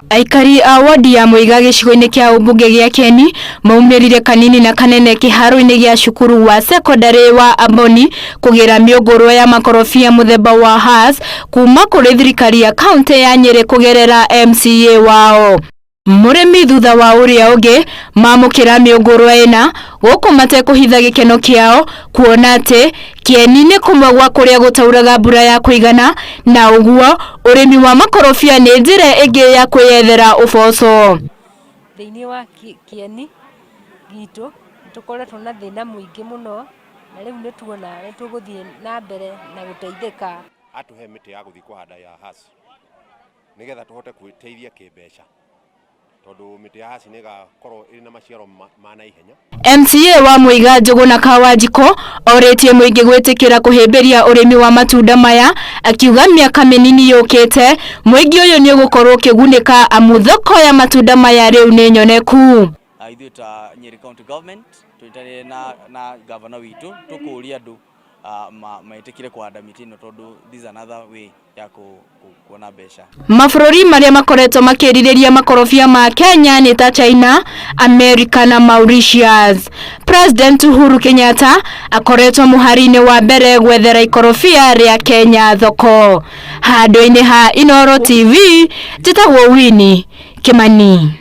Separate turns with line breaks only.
Aikari a wondi ya Mweiga gicigo-ini kia umbunge gia Kieni maumirire kanini na kanene kiharo-ini gia cukuru wa secondary wa Amboni kugira miungurwa ya makorobia muthemba wa hass kuma kuri thirikari ya kaunti ya Nyeri kugerera MCA wao. Murimi thutha wa uria ungi mamukira miungurwa ina guku matekuhitha gikeno kiao kuona ati Kieni ni kumwe gwa kuria gutauraga mbura ya kuigana na uguo urimi wa makorobia ni njira ingi ya kwiyethera uboco.
Thiini wa Kieni gitu tukoretwo na thina muingi muno na riu ni tuona ni tuguthie na mbere na guteithika.
Atuhe miti ya guthi kuhanda ya hass nigetha tuhote kwiteithia kibeca tondu miti ya hass ni gakorwo iri na maciaro ma na ihenya.
MCA wa Mweiga na Kawajiko oretie muingi gwitikira kuhimbiria urimi wa matunda maya akiuga miaka minini yukite muingi uyu ni ugukorwo kigunika amu thoko ya matunda maya riu ni nyoneku.
Ithuĩ ta Nyeri County Government twitare na governor witu tukuria andu maitikire kuhanda miti ino tondu this is another way ya kuona mbeca. Mabũrũri maria makoretwo makiririria makorobia ma Kenya ni ta China, America na Mauritius. President Uhuru Kenyatta akoretwo muhari-ini wa mbere gwethera ikorobia ria Kenya thoko. Handũ-ini ha Inooro TV njitagwo Winnie Kimani.